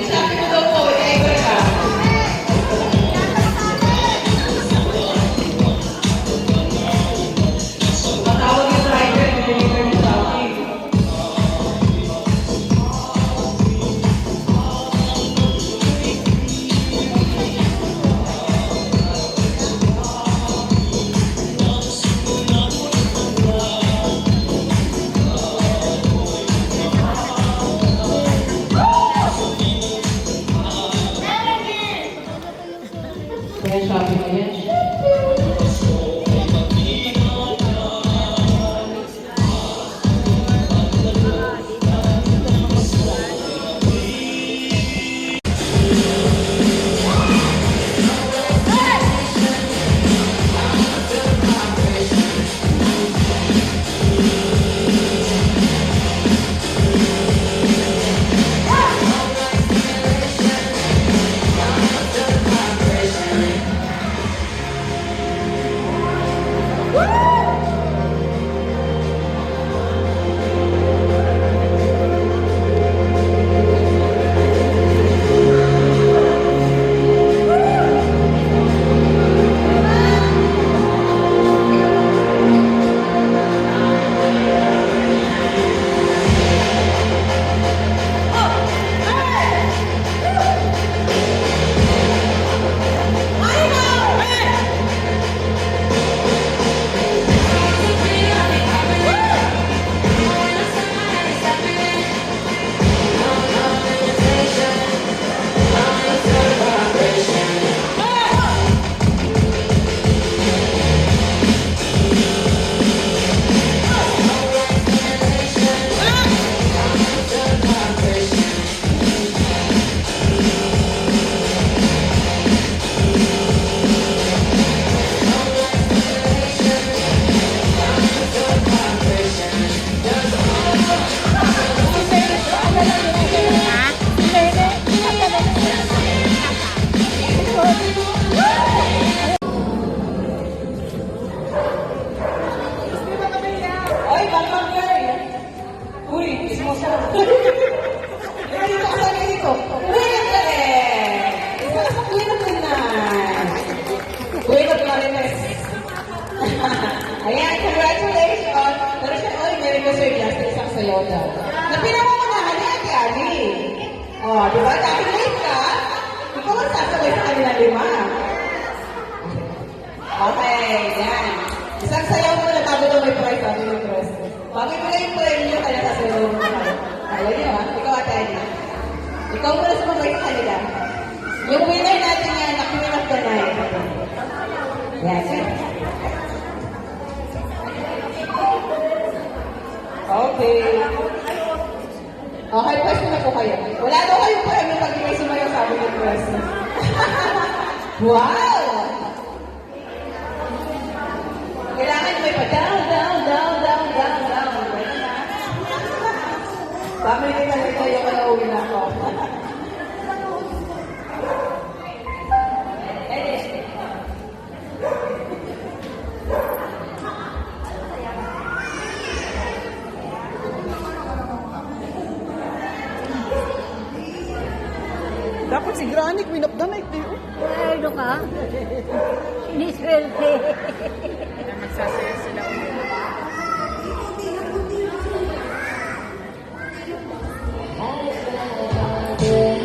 Sabi mo daw po, i-driver ka. Matawag yung driver, i-deliver mo sa akin. Kaya shopping mo yan. Ayan, congratulations! Pero siya, Merry Christmas Justice, isang sayo daw. Napinamunahan ni Ate Ali. O, di ba? Dahil late ka, ikaw ang sasabay sa kanila 5. Okay, yan. Isang sayaw mo na bago daw may prize, sabi ng Cross. Bago ibigay yung premium, kaya sasayaw mo na. Ayaw niyo, ha? Ikaw, Ate Ali. Ikaw muna sumabay sa kanila. Yung winner natin yan, na Queen of the Night. Yes, sir. Okay. Okay, pwesto na po kayo. Wala daw kayong premium pag may sumayaw sabi ng pwesto. Wow! Kailangan may pa down. Sabi nyo na ito yung malauwi na ako. Dapat si Granny, Queen of the Night, eh. Ano ka? Iniswerte. Magsasaya sila ulit. Yeah.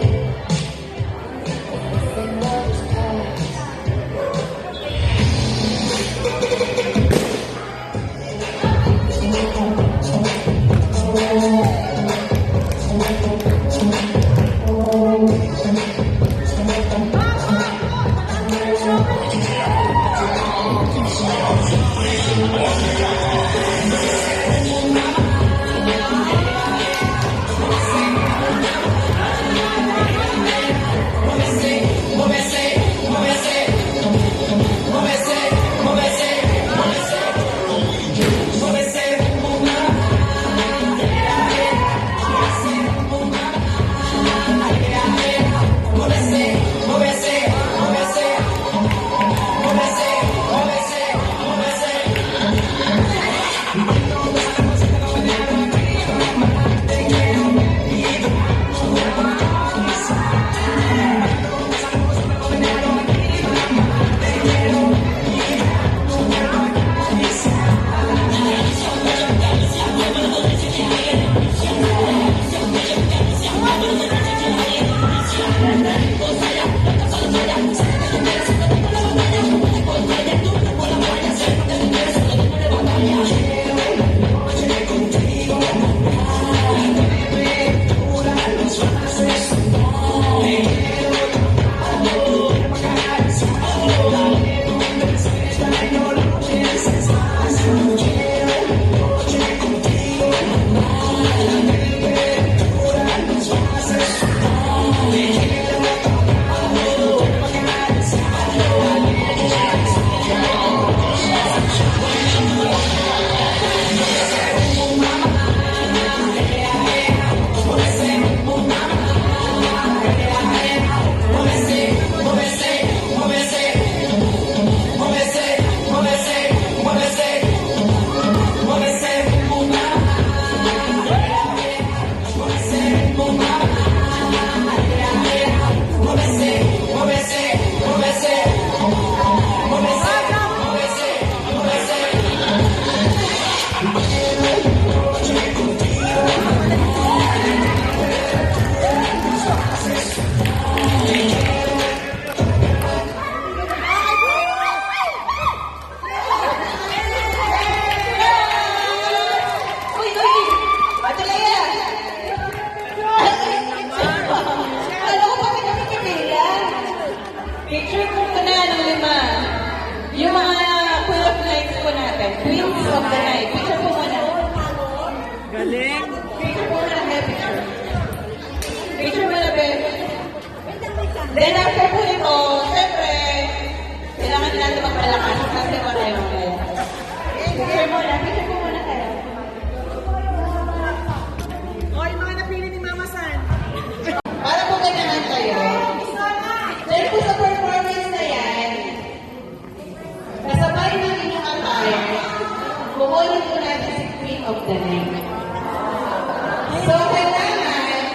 So, kailangan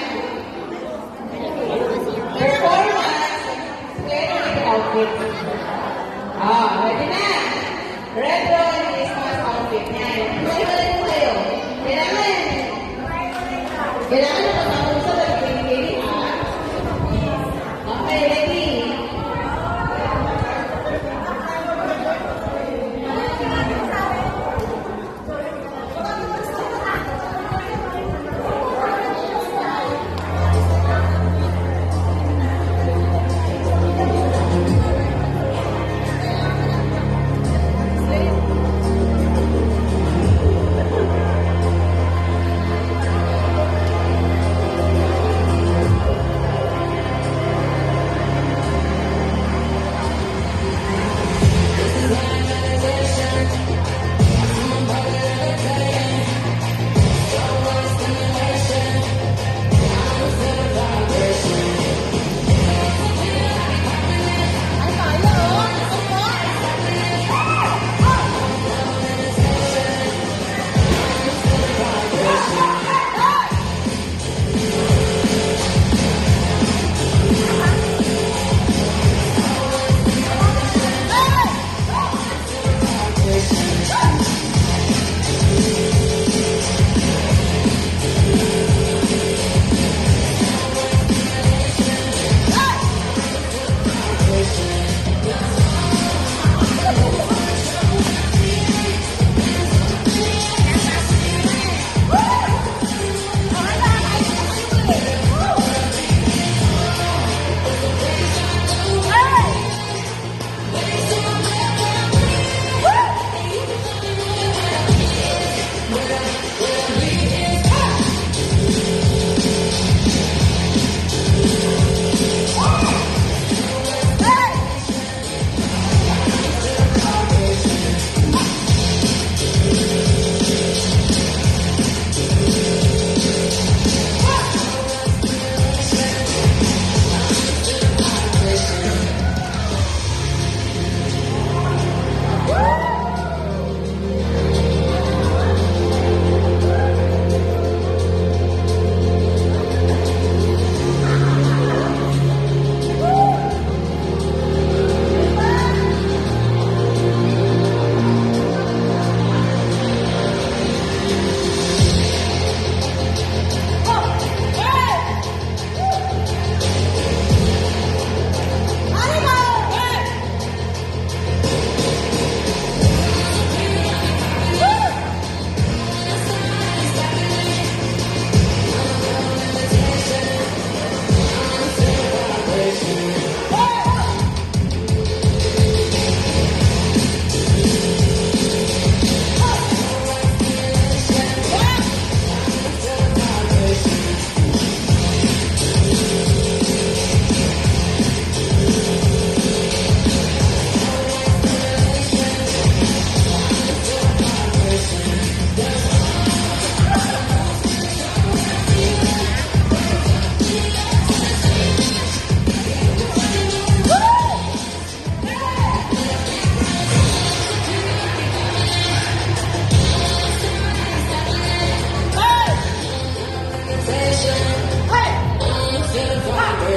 performance together with the outfit. Ready na? Retro and Christmas outfit. Yan. Mag-ibalay mo kayo. Kailangan na pag-usap at pinigili, ha? Okay, ready?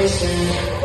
Celebration.